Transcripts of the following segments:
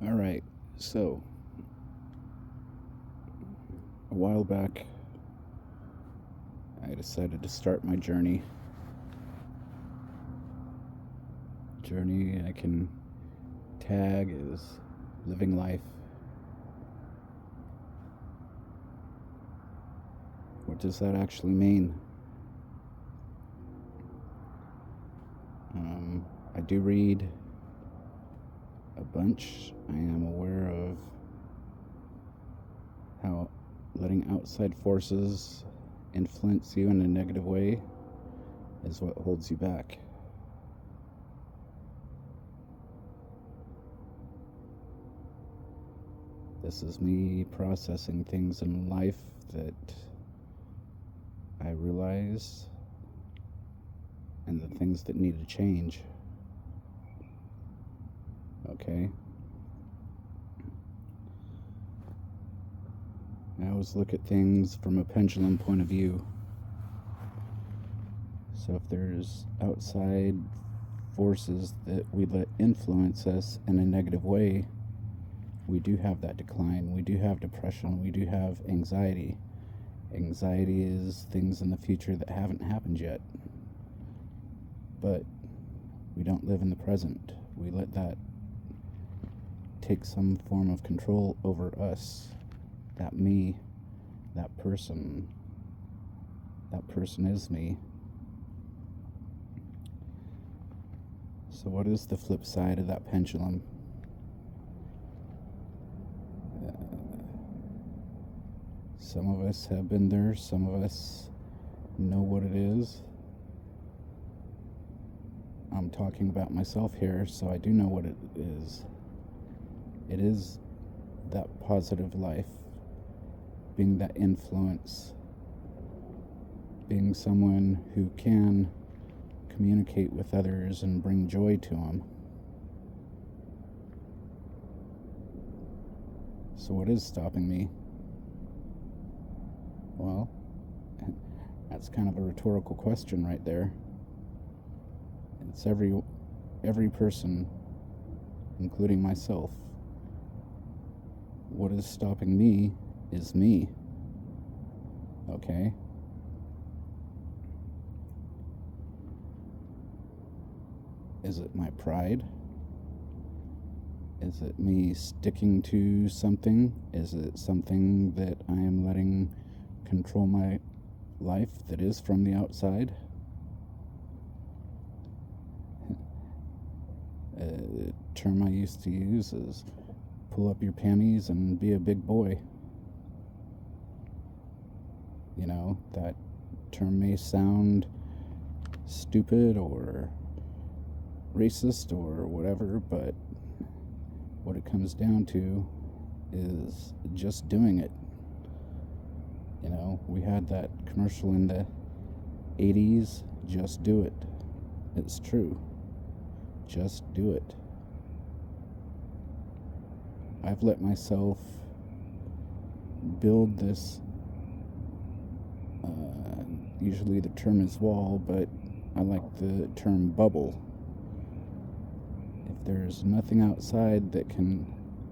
All right, so a while back, I decided to start my journey. Journey I can tag as living life. What does that actually mean? I do read a bunch. I am aware of how letting outside forces influence you in a negative way is what holds you back. This is me processing things in life that I realize and the things that need to change. Okay? I always look at things from a pendulum point of view. So if there's outside forces that we let influence us in a negative way, we do have that decline. We do have depression. We do have anxiety. Anxiety is things in the future that haven't happened yet. But we don't live in the present. We let that take some form of control over us. That me, that person is me. So what is the flip side of that pendulum? Some of us have been there, some of us know what it is. I'm talking about myself here, so I do know what it is. It is that positive life, being that influence, being someone who can communicate with others and bring joy to them. So what is stopping me? Well, that's kind of a rhetorical question right there. It's every person, including myself. What is stopping me is me. Okay? Is it my pride? Is it me sticking to something? Is it something that I am letting control my life that is from the outside? A term I used to use is pull up your panties and be a big boy. You know, that term may sound stupid or racist or whatever, but what it comes down to is just doing it. You know, we had that commercial in the 80s, just do it. It's true. Just do it. I've let myself build this, usually the term is wall, but I like the term bubble. If there's nothing outside that can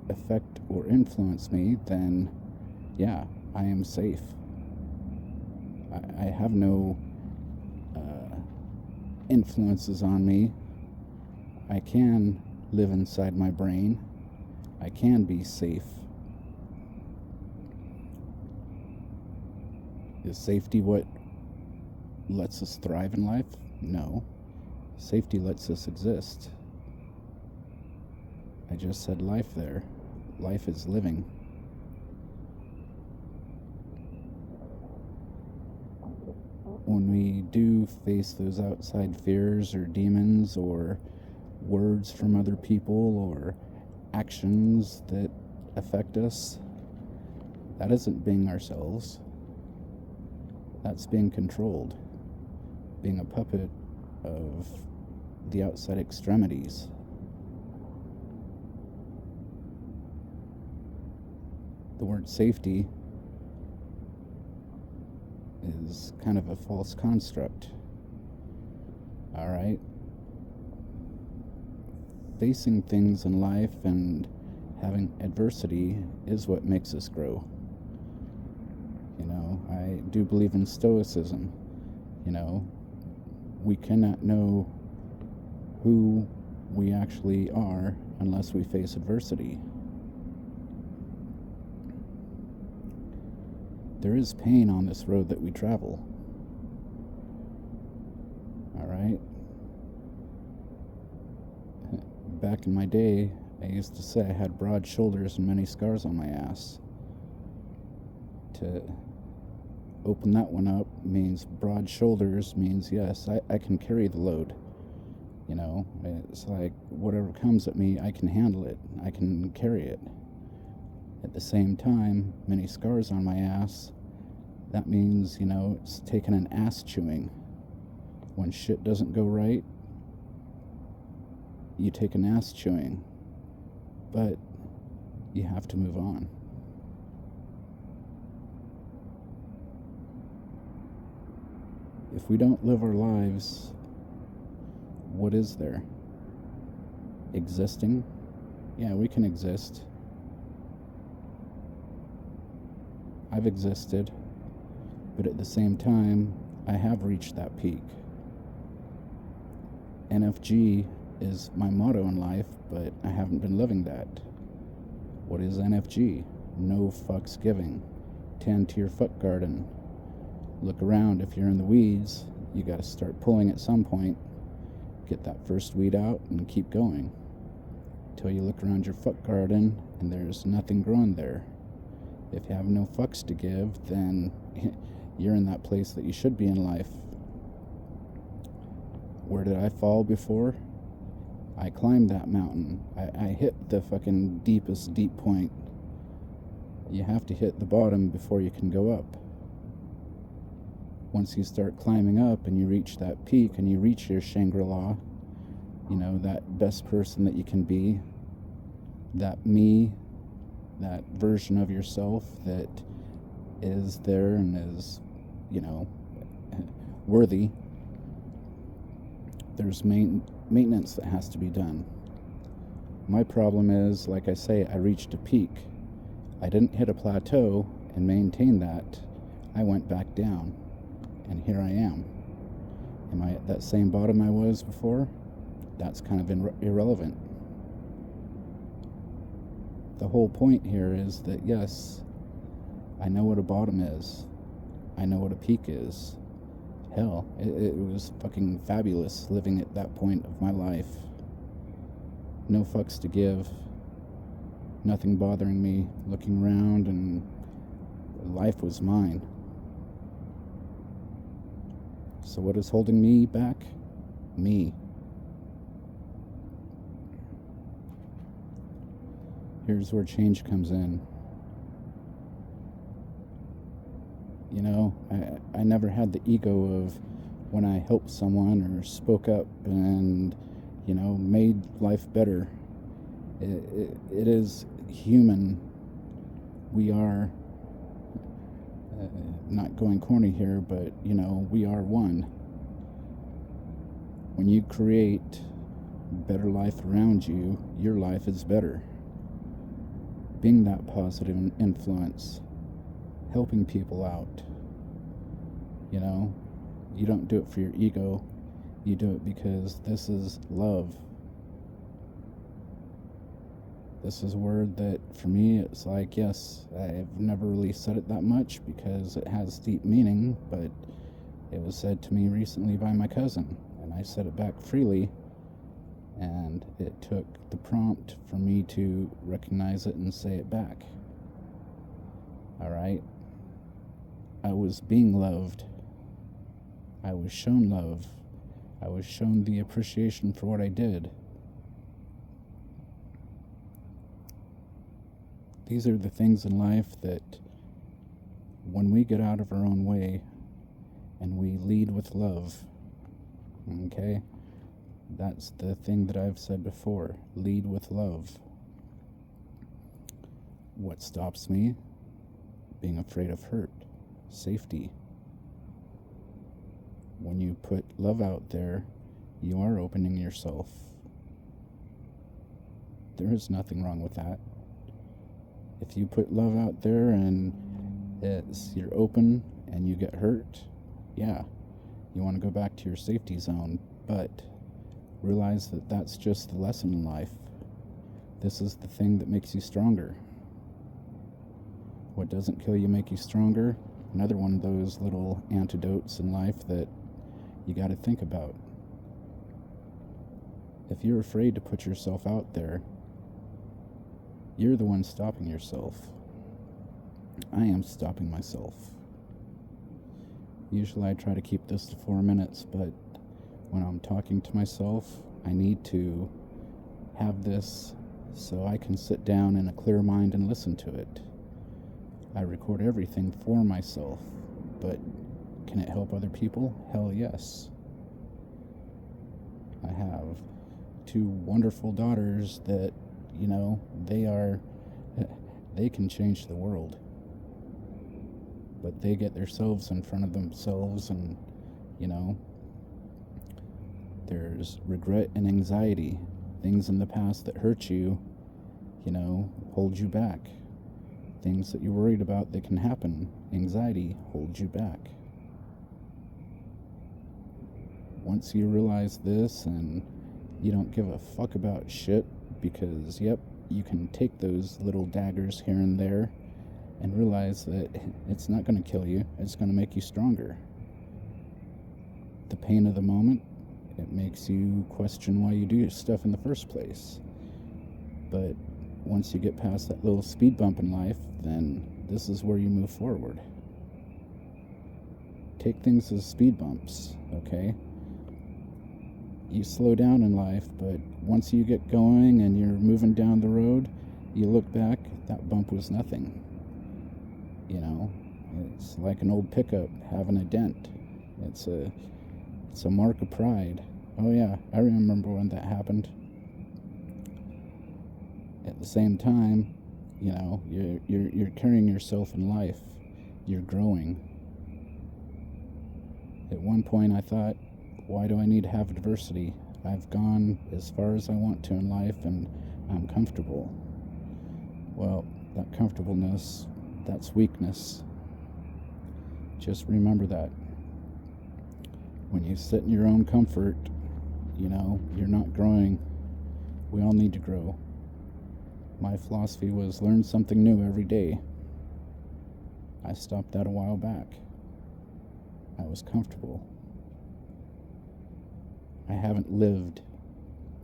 affect or influence me, then yeah, I am safe. I have no influences on me. I can live inside my brain. I can be safe. Is safety what lets us thrive in life? No. Safety lets us exist. I just said life there. Life is living. When we do face those outside fears or demons or words from other people or actions that affect us, that isn't being ourselves. That's being controlled, being a puppet of the outside extremities. The word safety is kind of a false construct. All right? Facing things in life and having adversity is what makes us grow. You know, I do believe in stoicism. You know, we cannot know who we actually are unless we face adversity. There is pain on this road that we travel. Alright? Back in my day, I used to say I had broad shoulders and many scars on my ass. To open that one up means broad shoulders means, yes, I can carry the load. You know, it's like whatever comes at me, I can handle it. I can carry it. At the same time, many scars on my ass, that means, you know, it's taking an ass chewing. When shit doesn't go right, you take an ass chewing. But you have to move on. If we don't live our lives, what is there? Existing? Yeah, we can exist. I've existed, but at the same time, I have reached that peak. NFG is my motto in life, but I haven't been living that. What is NFG? No fucks giving. Tend to your fuck garden. Look around. If you're in the weeds, you got to start pulling at some point. Get that first weed out and keep going till you look around your fuck garden and there's nothing growing there. If you have no fucks to give, then you're in that place that you should be in life. Where did I fall before? I climbed that mountain. I hit the fucking deepest deep point. You have to hit the bottom before you can go up. Once you start climbing up and you reach that peak and you reach your Shangri-La, you know, that best person that you can be, that me, that version of yourself that is there and is, you know, worthy, there's maintenance that has to be done. My problem is, like I say, I reached a peak. I didn't hit a plateau and maintain that. I went back down. And here I am. Am I at that same bottom I was before? That's kind of irrelevant. The whole point here is that, yes, I know what a bottom is. I know what a peak is. Hell, it was fucking fabulous living at that point of my life. No fucks to give. Nothing bothering me. Looking around and life was mine. So what is holding me back? Me. Here's where change comes in. You know, I never had the ego of when I helped someone or spoke up and, you know, made life better. It is human. We are, not going corny here, but, you know, we are one. When you create better life around you, your life is better. Being that positive influence, helping people out. You know, you don't do it for your ego, you do it because this is love. This is a word that, for me, it's like, yes, I've never really said it that much because it has deep meaning, but it was said to me recently by my cousin, and I said it back freely, and it took the prompt for me to recognize it and say it back. Alright? I was being loved. I was shown love. I was shown the appreciation for what I did. These are the things in life that when we get out of our own way and we lead with love, okay? That's the thing that I've said before. Lead with love. What stops me? Being afraid of hurt. Safety. When you put love out there, you are opening yourself. There is nothing wrong with that. If you put love out there and you're open and you get hurt, yeah, you want to go back to your safety zone, but realize that that's just the lesson in life. This is the thing that makes you stronger. What doesn't kill you make you stronger. Another one of those little antidotes in life that you got to think about. If you're afraid to put yourself out there, you're the one stopping yourself. I am stopping myself. Usually I try to keep this to 4 minutes, but when I'm talking to myself, I need to have this so I can sit down in a clear mind and listen to it. I record everything for myself, but can it help other people? Hell yes. I have 2 wonderful daughters that, they can change the world. But they get themselves in front of themselves and, there's regret and anxiety. Things in the past that hurt you, hold you back. Things that you're worried about that can happen, anxiety holds you back. Once you realize this and you don't give a fuck about shit, because, you can take those little daggers here and there and realize that it's not going to kill you, it's going to make you stronger. The pain of the moment, it makes you question why you do stuff in the first place. But once you get past that little speed bump in life, then this is where you move forward. Take things as speed bumps, okay? You slow down in life, but once you get going and you're moving down the road, you look back, that bump was nothing. It's like an old pickup having a dent. It's a mark of pride. Oh yeah, I remember when that happened. At the same time, you're carrying yourself in life. You're growing. At one point I thought, why do I need to have diversity? I've gone as far as I want to in life and I'm comfortable. Well, that comfortableness, that's weakness. Just remember that. When you sit in your own comfort, you're not growing. We all need to grow. My philosophy was learn something new every day. I stopped that a while back. I was comfortable. I haven't lived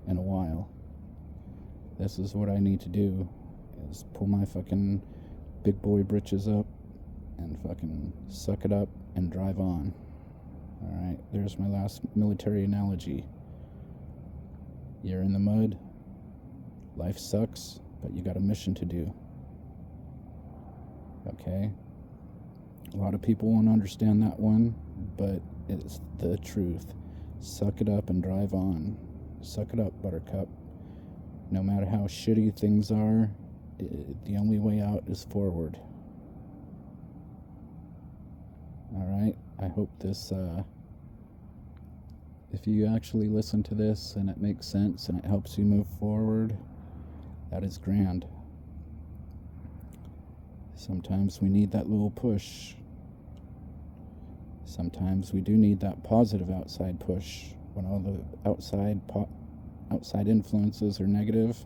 in a while. This is what I need to do, is pull my fucking big boy britches up and fucking suck it up and drive on. Alright, there's my last military analogy. You're in the mud. Life sucks, but you got a mission to do. Okay? A lot of people won't understand that one, but it's the truth. Suck it up and drive on. Suck it up, buttercup. No matter how shitty things are, the only way out is forward. Alright, I hope this, if you actually listen to this and it makes sense and it helps you move forward, that is grand. Sometimes we need that little push. Sometimes we do need that positive outside push. When all the outside influences are negative,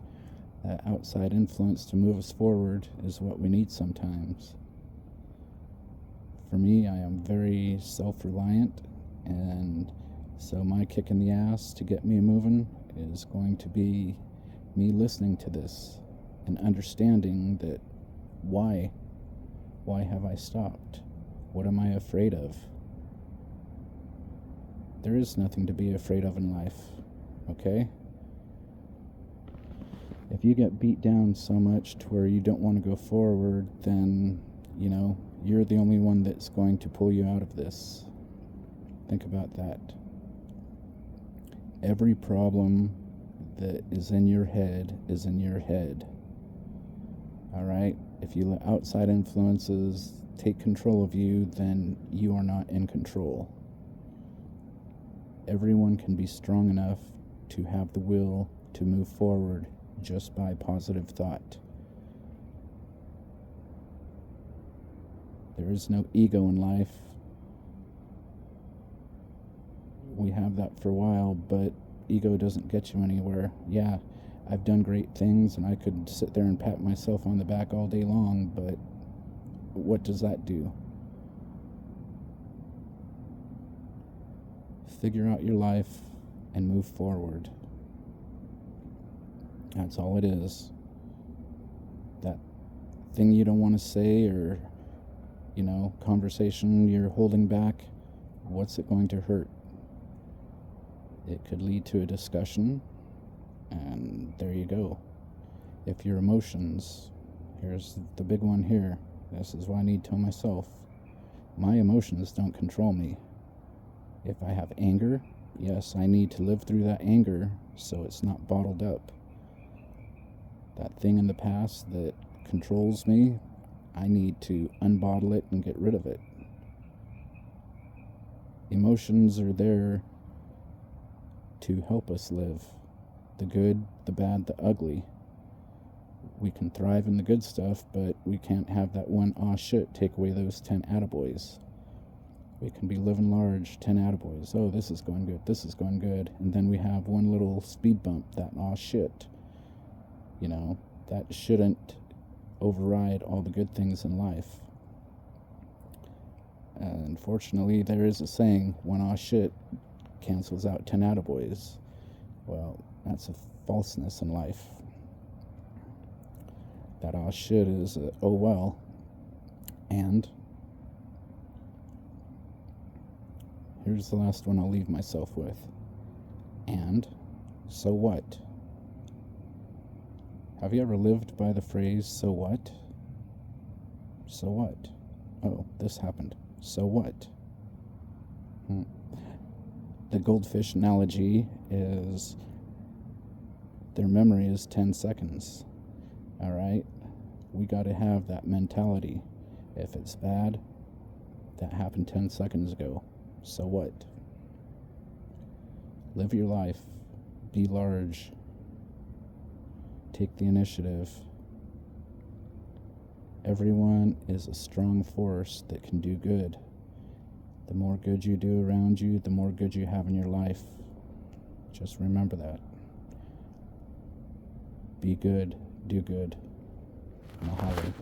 that outside influence to move us forward is what we need sometimes. For me, I am very self-reliant, and so my kick in the ass to get me moving is going to be me listening to this and understanding that why have I stopped? What am I afraid of? There is nothing to be afraid of in life, okay? If you get beat down so much to where you don't want to go forward, then, you're the only one that's going to pull you out of this. Think about that. Every problem that is in your head is in your head. Alright? If you let outside influences take control of you, then you are not in control. Everyone can be strong enough to have the will to move forward just by positive thought. There is no ego in life. We have that for a while, but ego doesn't get you anywhere. Yeah, I've done great things, and I could sit there and pat myself on the back all day long, but what does that do? Figure out your life and move forward. That's all it is. That thing you don't want to say, or, conversation you're holding back, what's it going to hurt? It could lead to a discussion, and there you go. If your emotions, here's the big one here, this is what I need to tell myself. My emotions don't control me. If I have anger, yes, I need to live through that anger so it's not bottled up. That thing in the past that controls me, I need to unbottle it and get rid of it. Emotions are there to help us live. The good, the bad, the ugly. We can thrive in the good stuff, but we can't have that one aw shit take away those 10 attaboys. We can be living large, 10 attaboys. Oh, this is going good, this is going good. And then we have one little speed bump, that aw shit. That shouldn't override all the good things in life. Unfortunately, there is a saying, one aw shit cancels out 10 attaboys. Well, that's a falseness in life. That aw shit is oh well. And here's the last one I'll leave myself with. And so what? Have you ever lived by the phrase, so what? So what? Oh, this happened. So what? The goldfish analogy is their memory is 10 seconds. All right? We got to have that mentality. If it's bad, that happened 10 seconds ago. So what? Live your life. Be large. Take the initiative. Everyone is a strong force that can do good. The more good you do around you, the more good you have in your life. Just remember that. Be good. Do good. Mahalo.